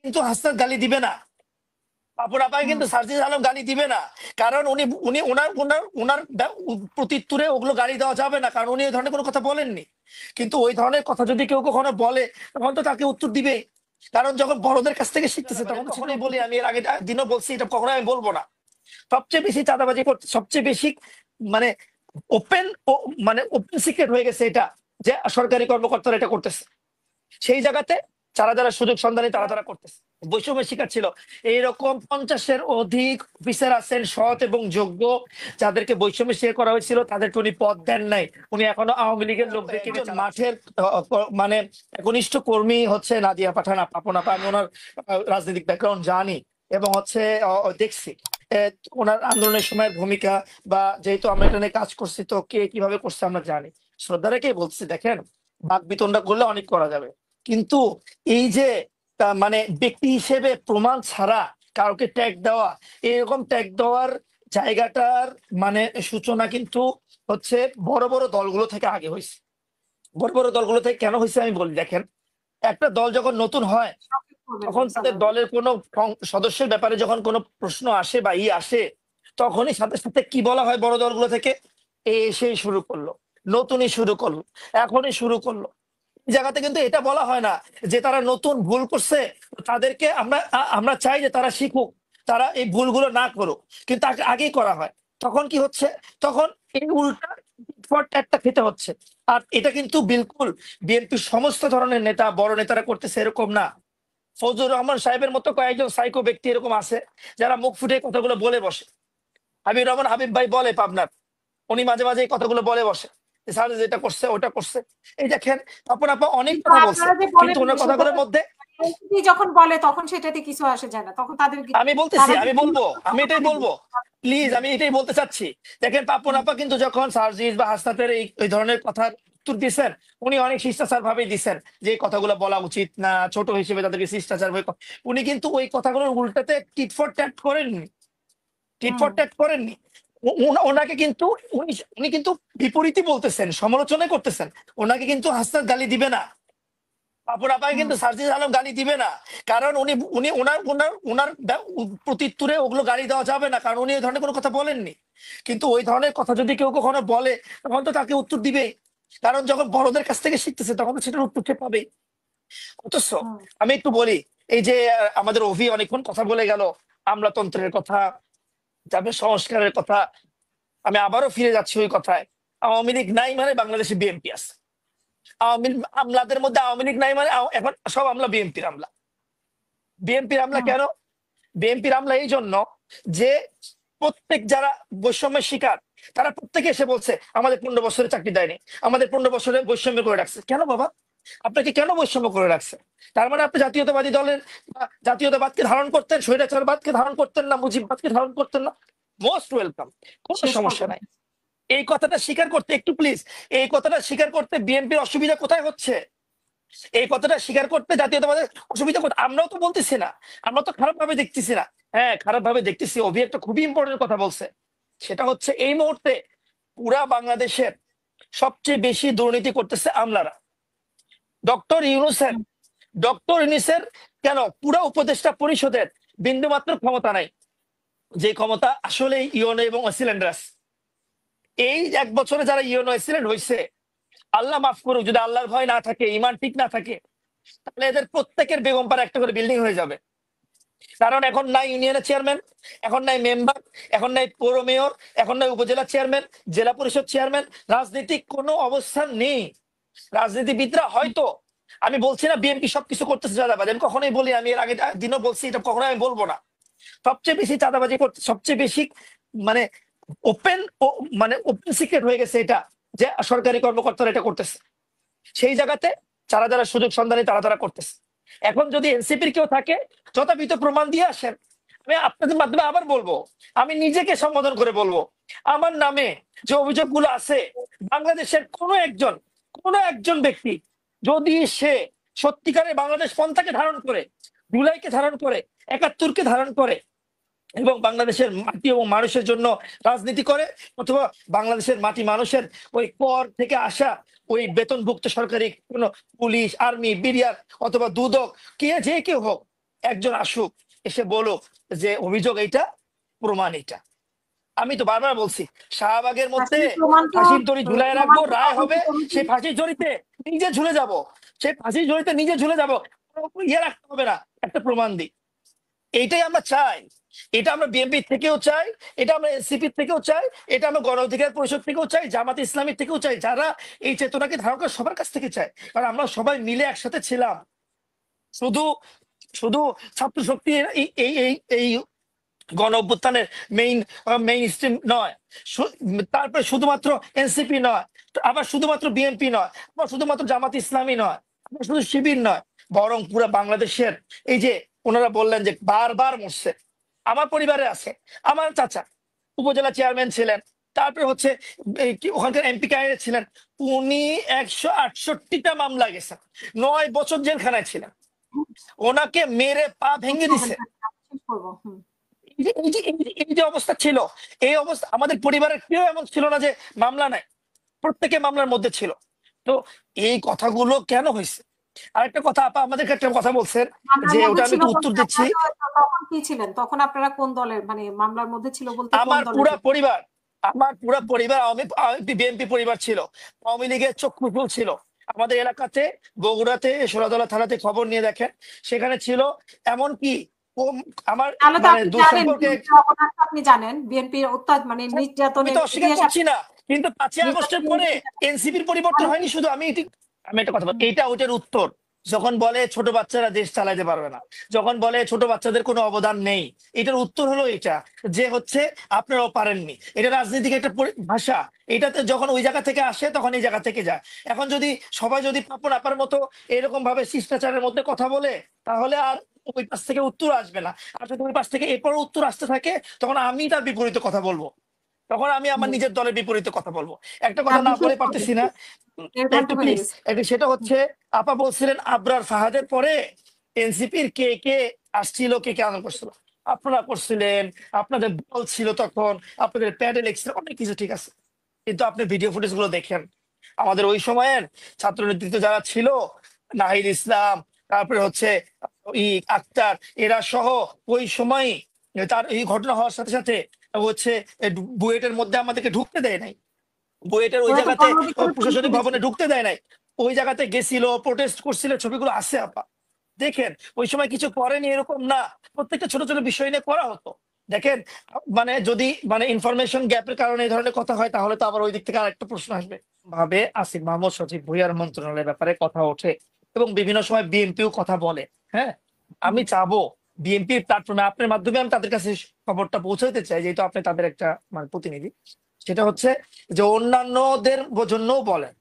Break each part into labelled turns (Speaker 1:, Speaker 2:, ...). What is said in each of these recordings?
Speaker 1: কিন্তু হাসনাত গালি দিবে না, পাপন আপাকে কিন্তু সার্জিস আলম গালি দিবে না। কারণ উনি উনি ওনার ওনার ওনার প্রত্যুত্তরে ওগুলো গালি দেওয়া যাবে না, কারণ উনি এই ধরনের কোনো কথা বলেননি। কিন্তু ওই ধরনের কথা যদি কেউ কখনো বলে তখন তো তাকে উত্তর দিবে, কারণ যখন বড়দের কাছ থেকে শিখতেছে তখন তো সেটাই বলি। আমি এর আগে দিনও বলছি, এটা কখনো আমি বলবো না। সবচেয়ে বেশি চাঁদাবাজি করতে, সবচেয়ে বেশি মানে ওপেন, মানে ওপেন সিক্রেট হয়ে গেছে এটা, যে সরকারি কর্মকর্তারা এটা করতেছে। সেই জায়গাতে যারা যারা সুযোগ সন্ধানী তারা তারা করতেছে, বৈষম্যের শিকার ছিল। এইরকম 50-এর অধিক অফিসার আছেন সৎ এবং যোগ্য, যাদেরকে বৈষম্যের শিকার করা হয়েছিল, তাদেরকে উনি পদ দেন নাই। উনি এখনো আওয়ামী লীগের লোকদেরকে মাঠের মানে একনিষ্ঠ কর্মী হচ্ছে নাদিয়া পাঠান, পাপন আপা। আমি ওনার রাজনৈতিক ব্যাকগ্রাউন্ড জানি এবং হচ্ছে দেখছি ওনার আন্দোলনের সময়ের ভূমিকা, বা যেহেতু আমরা এখানে কাজ করছি তো কে কিভাবে করছে আমরা জানি। শ্রদ্ধা রেখেই বলছি, দেখেন বাক বিতণ্ডা করলে অনেক করা যাবে, কিন্তু এই যে মানে ব্যক্তি হিসেবে প্রমাণ ছাড়া কাউকে ট্যাগ দেওয়া, এরকম ট্যাগ দেওয়ার জায়গাটার মানে সূচনা কিন্তু হচ্ছে বড় বড় দলগুলো থেকে আগে হয়েছে। বড় বড় দলগুলো থেকে কেন হয়েছে আমি বলি। দেখেন, একটা দল যখন নতুন হয় তখন তাদের দলের কোনো সদস্যের ব্যাপারে যখন কোনো প্রশ্ন আসে বা আসে, তখনই সাথে সাথে কি বলা হয় বড় দলগুলো থেকে, এসেই শুরু করলো, নতুনই শুরু করলো, এখনই শুরু করলো। জায়গাতে কিন্তু এটা বলা হয় না যে তারা নতুন ভুল করছে, তাদেরকে আমরা আমরা চাই যে তারা শিখুক, তারা এই ভুলগুলো না করুক, কিন্তু আগেই করা হয়। তখন কি হচ্ছে, তখন এই উল্টা একটা খেতে হচ্ছে। আর এটা কিন্তু বিলকুল বিএনপির সমস্ত ধরনের নেতা, বড় নেতারা করতেছে এরকম না। ফজলুর রহমান সাহেবের মতো কয়েকজন সাইকো ব্যক্তি এরকম আছে যারা মুখ ফুটে কথাগুলো বলে বসে। হাবিব রহমান হাবিব ভাই বলে পাবনার, উনি মাঝে মাঝে এই কথাগুলো বলে বসে, স্যার যেটা করছে ওটা করছে। এই দেখেন আপন আপা অনেক কথা বলছে, কিন্তু ওনার কথাগুলোর মধ্যে
Speaker 2: যখন বলে তখন সেটাতে কিছু আসে যায় না, তখন তাদের
Speaker 1: আমি বলতেছি, আমি বলবো, আমি এটাই বলবো, প্লিজ আমি এটাই বলতে চাচ্ছি। দেখেন পাপন আপা কিন্তু যখন সার্জিস বা হাসনাতের এই ধরনের কথার উত্তর দিচ্ছেন, উনি অনেক শিষ্টাচার ভাবেই দিচ্ছেন যে কথাগুলো বলা উচিত না, ছোট হিসেবে তাদেরকে শিষ্টাচার ভাবে। উনি কিন্তু ওই কথাগুলোর উল্টাতে টিট ফর ট্যাট করেননি, টিট ফর ট্যাট করেননি। ওনাকে কিন্তু উনি উনি কিন্তু বিপরীতই বলতেছেন, সমালোচনাই করতেছেন। ওনাকে কিন্তু হাসনাত গালি দিবে না, পাপন আপাকে কিন্তু সার্জিস আলম গালি দিবে না, কারণ উনি উনি ওনার ওনার ওনার প্রত্যুত্তরে ওগুলো গালি দেওয়া যাবে না, কারণ উনি এই ধরনের কোনো কথা বলেননি। কিন্তু ওই ধরনের কথা যদি কেউ কখনো বলে তখন তো তাকে উত্তর দিবে, কারণ যখন বড়দের কাছ থেকে শিখতেছে তখন তো সেটার উত্তর সে পাবেই। অথচ আমি একটু বলি, এই যে আমাদের অভি অনেকক্ষণ কথা বলে গেল আমলাতন্ত্রের কথা, যাবে সংস্কারের কথা। আমি আবারও ফিরে যাচ্ছি ওই কথায়, আওয়ামী লীগ নাই মানে বাংলাদেশে বিএনপি আছে। আওয়ামী আমলাদের মধ্যে আওয়ামী লীগ নাই মানে এখন সব আমলা বিএনপির আমলা। বিএনপির আমলা কেন? বিএনপির আমলা এই জন্য যে প্রত্যেক যারা বৈষম্যের শিকার, তারা প্রত্যেকে এসে বলছে আমাদের 15 বছরে চাকরি দেয়নি, আমাদের 15 বছরে বৈষম্য করে রাখছে। কেন বাবা, আপনাকে কেন বৈষম্য করে রাখছে? তার মানে আপনি জাতীয়তাবাদী দলের জাতীয়তাবাদকে ধারণ করতেন, স্বৈরাচারবাদকে ধারণ করতেন না, মুজিববাদকে ধারণ করতেন না? মোস্ট ওয়েলকাম, কোনো সমস্যা নাই। এই কথাটা স্বীকার করতে একটু প্লিজ, এই কথাটা স্বীকার করতে বিএনপির অসুবিধা কোথায় হচ্ছে? এই কথাটা স্বীকার করতে জাতীয়তাবাদের অসুবিধা কোথায়? আমরাও তো বলতেছি না, আমরা তো খারাপ ভাবে দেখতেছি না। হ্যাঁ, খারাপ ভাবে দেখতেছি। অভি একটা খুবই ইম্পর্টেন্ট কথা বলছে, সেটা হচ্ছে এই মুহূর্তে পুরা বাংলাদেশের সবচেয়ে বেশি দুর্নীতি করতেছে আমলারা। ডক্টর ইউনূসের ডক্টর ইউনূসের কেন পুরা উপদেষ্টা পরিষদের বিন্দুমাত্র ক্ষমতা নাই, যে ক্ষমতা আসলে ইউনো এবং অ্যাসিলেন্ডার। এই 1 বছরে যারা ইউনো অ্যাসিলেন্ট হয়েছে, আল্লাহ মাফ করুক, যদি আল্লাহর ভয় না থাকে, ইমান ঠিক না থাকে, তাহলে এদের প্রত্যেকের বেগম পাড়া একটা করে বিল্ডিং হয়ে যাবে। কারণ এখন নাই ইউনিয়নের চেয়ারম্যান, এখন নাই মেম্বার, এখন নাই পৌর মেয়র, এখন নাই উপজেলা চেয়ারম্যান, জেলা পরিষদ চেয়ারম্যান, রাজনৈতিক কোনো অবস্থান নেই। রাজনীতিবিদরা হয়তো, আমি বলছি না বিএনপি সবকিছু করতেছে চাঁদাবাজি, আমি কখনোই বলি, আমি এর আগে দিনও বলছি, এটা কখনোই আমি বলবো না। সবচেয়ে বেশি চাঁদাবাজি করতে, সবচেয়ে বেশি মানে ওপেন, মানে ওপেন সিক্রেট হয়ে গেছে এটা, যে সরকারি কর্মকর্তারা এটা করতেছে। সেই জায়গাতে যারা যারা সুযোগ সন্ধানী তারা তারা করতেছে। এখন যদি এনসিপির কেউ থাকে, যথাবিধ প্রমাণ দিয়ে আসেন। আমি আপনাদের মাধ্যমে আবার বলবো, আমি নিজেকে সম্বোধন করে বলবো, আমার নামে যে অভিযোগগুলো আছে, বাংলাদেশের কোনো একজন ব্যক্তি যদি সে সত্যিকারের বাংলাদেশ পন্থাকে ধারণ করে, জুলাইকে ধারণ করে, 71কে ধারণ করে, এবং বাংলাদেশের মাটি এবং মানুষের জন্য রাজনীতি করে, অথবা বাংলাদেশের মাটি মানুষের ওই কর থেকে আসা ওই বেতনভুক্ত সরকারি কোনো পুলিশ, আর্মি, বিডিআর অথবা দুদক, কে যে কেউ হোক, একজন আসুক, এসে বলুক যে অভিযোগ এইটা, প্রমাণ এটা। আমি তো বারবার বলছি, শাহবাগের মধ্যে
Speaker 2: আসলে প্রমাণ তো
Speaker 1: ফাঁসির দড়ি ঝুলাই
Speaker 2: প্রমাণ
Speaker 1: রাখবো,
Speaker 2: তো
Speaker 1: রায়
Speaker 2: তদন্ত
Speaker 1: হবে,
Speaker 2: কমিটি।
Speaker 1: সেই ফাঁসির দড়িতে নিজে ঝুলে যাব, সেই ফাঁসির দড়িতে নিজে ঝুলে যাব, ইয়ে রাখতে হবে না, একটা প্রমাণ দিই। এইটাই আমরা চাই, এটা আমরা বিএনপি থেকেও চাই, এটা আমরা এনসিপি থেকেও চাই, এটা আমরা গণ অধিকার পরিষদ থেকেও চাই, জামাত ইসলামী থেকেও চাই, যারা এই চেতনাকে ধারণ করে সবার কাছ থেকে চাই। কারণ আমরা সবাই মিলে একসাথে ছিলাম। শুধু শুধু ছাত্র শক্তির এই গণ অভ্যুত্থানের মেইন মেইন স্ট্রিম নয়, তারপরে শুধুমাত্র এনসিপি নয়, আবার শুধুমাত্র বিএনপি নয়, আবার শুধুমাত্র জামাত ইসলামী নয়, আবার শুধু শিবির নয়, বরং পুরো বাংলাদেশের, এই যে ওনারা বললেন যে বারবার মরছে, আমার পরিবারে আছে, আমার চাচা উপজেলা চেয়ারম্যান ছিলেন, তারপরে হচ্ছে ওখানকার এমপি ক্যান্ডিডেট ছিলেন, উনি 168টা মামলা গেছেন, 9 বছর জেলখানায় ছিলেন, ওনাকে মেরে পা ভেঙে দিছে।
Speaker 2: শেষ করবো।
Speaker 1: এই যে অবস্থা ছিল, এই অবস্থা আমাদের পরিবারের কেউ এমন ছিল না যে মামলা নাই, প্রত্যেকে মামলার মধ্যে ছিল। তো এই কথাগুলো কেন হয়েছে? আরেকটা কথা, আপা আমাদেরকে একটা কথা বলছেন,
Speaker 2: মামলার
Speaker 1: যে
Speaker 2: মধ্যে
Speaker 1: ওটা আমি
Speaker 2: ছিল
Speaker 1: একটু উত্তর
Speaker 2: বলতে
Speaker 1: দিচ্ছি।
Speaker 2: তখন কি ছিলেন? তখন আপনারা কোন দলের, মানে মামলার মধ্যে ছিল বলতে কোন
Speaker 1: আমার
Speaker 2: দলের
Speaker 1: পুরা
Speaker 2: ছিলেন?
Speaker 1: পরিবার, আমার পুরা পরিবার বিএনপি পরিবার ছিল, আওয়ামী লীগের চক্ষুফুল ছিল আমাদের এলাকাতে। বগুড়াতে সোনাতলা থানাতে খবর নিয়ে দেখেন, সেখানে ছিল। এমনকি আমার
Speaker 2: তাহলে তো
Speaker 1: মানে
Speaker 2: আপনি
Speaker 1: দূর
Speaker 2: জানেন
Speaker 1: সম্পর্কে,
Speaker 2: বিএনপির অবদানটা, আপনি জানেন বিএনপির মানে
Speaker 1: আমি
Speaker 2: নির্যাতনের
Speaker 1: তো অস্বীকার
Speaker 2: ইতিহাস
Speaker 1: করছি না, কিন্তু 5ই আগস্টের
Speaker 2: নির্যাতনের
Speaker 1: পরে এনসিপির পরিবর্তন হয়নি শুধু। আমি একটা কথা বলি, এইটা ওইটার উত্তর। যখন বলে ছোট বাচ্চারা দেশ চালাতে পারবে না, যখন বলে ছোট বাচ্চাদের কোনো অবদান নেই, এটার উত্তর হলো এটা, যে হচ্ছে আপনারাও পারেননি। এটা রাজনীতিক একটা ভাষা, এটাতে যখন ওই জায়গা থেকে আসে তখন এই জায়গা থেকে যায়। এখন যদি সবাই যদি পাপন আপার মতো এরকম ভাবে শিষ্টাচারের মধ্যে কথা বলে, তাহলে আর ওই পাশ থেকে উত্তর আসবে না। আর যদি ওই পাশ থেকে এরপর উত্তর আসতে থাকে, তখন আমি তার বিপরীতে কথা বলবো, তখন আমি আমার নিজের দলের বিপরীতে কথা বলবো। একটা কথা না
Speaker 2: আপনি শেষ
Speaker 1: বলে
Speaker 2: করবেন
Speaker 1: পারতেছি না,
Speaker 2: please। 1.5 ঘন্টা
Speaker 1: একটু
Speaker 2: হয়ে
Speaker 1: প্লিজ।
Speaker 2: গেছে।
Speaker 1: সেটা হচ্ছে, আপা বলছিলেন আবরার ফাহাদের পরে এনসিপির কে কে আসছিল, কে কে আন্দোলন করছিল। আপনারা করছিলেন, আপনাদের দল ছিল তখন, আপনাদের প্যাডেল এক্সেল অনেক কিছু, ঠিক আছে, কিন্তু আপনি ভিডিও ফুটেজ গুলো দেখেন, আমাদের ওই সময়ের ছাত্র নেতৃত্ব যারা ছিল, নাহিদ ইসলাম, তারপরে হচ্ছে ই আক্তার, এরা সহ ওই সময়, তার এই ঘটনা হওয়ার সাথে সাথে হচ্ছে বুয়েটের মধ্যে আমাদেরকে ঢুকতে দেয় নাই, বুয়েটের ওই
Speaker 2: ওরা তো
Speaker 1: জায়গাতে
Speaker 2: গণ অধিকারের পরিচয়
Speaker 1: প্রশাসনিক ভবনে
Speaker 2: দিচ্ছিল।
Speaker 1: ঢুকতে দেয় নাই, ওই জায়গাতে গেছিল, প্রোটেস্ট করছিল, ছবিগুলো আছে আপা, দেখেন। ওই সময় কিছু করেনি এরকম না, প্রত্যেকটা ছোট ছোট বিষয় নিয়ে করা হতো। দেখেন, মানে যদি মানে ইনফরমেশন গ্যাপের কারণে এই ধরনের কথা হয়, তাহলে তো আবার ওই দিক থেকে আরেকটা প্রশ্ন আসবে, ভাবে আসিফ মাহমুদ সচিব ভুইয়ার মন্ত্রণালয়ের ব্যাপারে কথা ওঠে, এবং বিভিন্ন সময় বিএনপিও কথা বলে। হ্যাঁ, আমি চাবো বিএনপির প্ল্যাটফর্মে আপনার মাধ্যমে আমি তাদের কাছে খবরটা পৌঁছাতে চাই, যেহেতু আপনি তাদের একটা মানে প্রতিনিধি। সেটা হচ্ছে যে অন্যান্যদের জন্যও বলেন,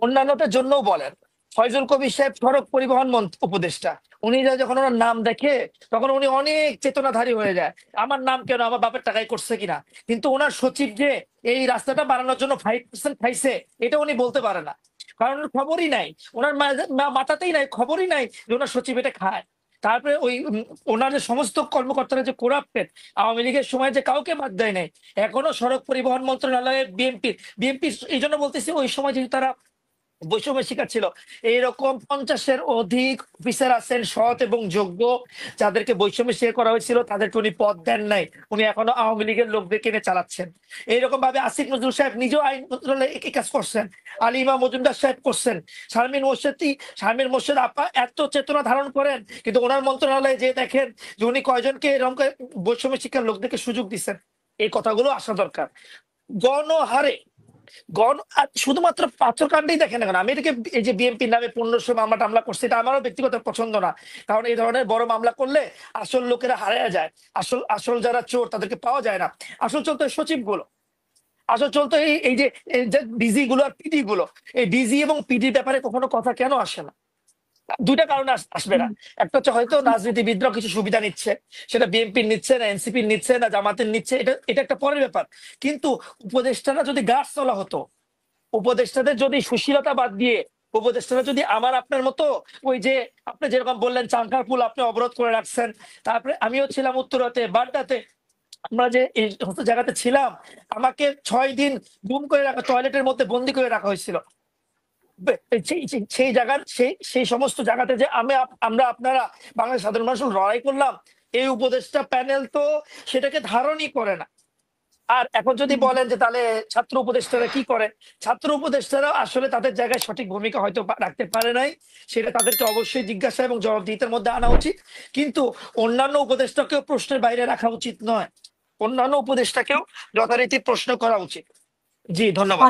Speaker 1: অন্যান্যদের জন্যও বলেন, ফয়জুল কবির সাহেব সড়ক পরিবহন উপদেষ্টা, উনি যখন ওনার নাম দেখে, তখন উনি অনেক চেতনাধারী হয়ে যায়, আমার নাম কেন, আমার বাপের টাকায় করছে কিনা। কিন্তু ওনার সচিব যে এই রাস্তাটা বানানোর জন্য 5% খাইছে, এটা উনি বলতে পারে না, কারণ ওনার খবরই নাই, ওনার মাথাতেই নাই, খবরই নাই যে ওনার সচিব এটা খায়। তারপরে ওই ওনার যে সমস্ত কর্মকর্তারা যে কোরাপ্টেড, আওয়ামী লীগের সময় যে কাউকে বাদ দেয় নাই, এখনো সড়ক পরিবহন মন্ত্রণালয়ে বিএনপি এই জন্য বলতেছি, ওই সময় যেহেতু তারা বৈষম্যের শিকার ছিল, এইরকম 50-এর অধিক অফিসার আছেন সৎ এবং যোগ্য, যাদেরকে বৈষম্যের শিকার করা হয়েছিল, তাদেরকে উনি পদ দেন নাই, উনি এখনো আওয়ামী লীগের লোকদেরকে এনে চালাচ্ছেন। এইরকম ভাবে আসিফ নজরুল সাহেব নিজেও আইন মন্ত্রণালয়ে একই কাজ করছেন, আলিমা মজুমদার সাহেব করছেন, শারমিন মোর্শেদ আপা এত চেতনা ধারণ করেন, কিন্তু ওনার মন্ত্রণালয়ে যে দেখেন যে উনি কয়জনকে এরকম বৈষম্যের শিকার লোকদেরকে সুযোগ দিচ্ছেন। এই কথাগুলো আসা দরকার। গণহারে শুধুমাত্র পাথরকাণ্ডেই দেখেন না কেন, আমি এটাকে এই যে বিএনপির নামে 1500 মামলা টামলা করছে, এটা আমারও ব্যক্তিগত পছন্দ না। কারণ এই ধরনের বড় মামলা করলে আসল লোকেরা হারায় যায়, আসল আসল যারা চোর তাদেরকে পাওয়া যায় না। আসল চলতো সচিব গুলো, আসল চলতো এই যে ডিজি গুলো আর পিডি গুলো। এই ডিজি এবং পিডির ব্যাপারে কখনো কথা কেন আসে না? দুইটা কারণে আসবে না। একটা হচ্ছে হয়তো রাজনীতিবিদরা কিছু সুবিধা নিচ্ছে, সেটা বিএনপির নিচ্ছে না, এনসিপির নিচ্ছে না, জামাতের নিচ্ছে, এটা এটা একটা পরের ব্যাপার। কিন্তু উপদেষ্টারা যদি গাছ চলা হতো, উপদেষ্টাদের যদি সুশীলতা বাদ দিয়ে উপদেষ্টারা যদি আমার আপনার মতো, ওই যে আপনি যেরকম বললেন চাঙ্কারপুল আপনি অবরোধ করে রাখছেন, তারপরে আমিও ছিলাম উত্তরাতে বাড্ডাতে, আমরা যে এই সমস্ত জায়গাতে ছিলাম, আমাকে 6 দিন গুম করে রাখা, টয়লেটের মধ্যে বন্দি করে রাখা হয়েছিল। সেই জায়গার সেই সমস্ত জায়গাতে যে আমরা আপনারা বাংলাদেশ সাধারণ মানুষ লড়াই করলাম, এই উপদেষ্টা প্যানেল তো সেটাকে ধারণই করে না। আর এখন যদি বলেন যে তাহলে ছাত্র উপদেষ্টারা কি করে, ছাত্র উপদেষ্টারা আসলে তাদের জায়গায় সঠিক ভূমিকা হয়তো রাখতে পারে নাই, সেটা তাদেরকে অবশ্যই জিজ্ঞাসা এবং জবাবদিহিতার মধ্যে আনা উচিত। কিন্তু অন্যান্য উপদেষ্টাকেও প্রশ্নের বাইরে রাখা উচিত নয়, অন্যান্য উপদেষ্টাকেও যথারীতি প্রশ্ন করা উচিত। জি ধন্যবাদ।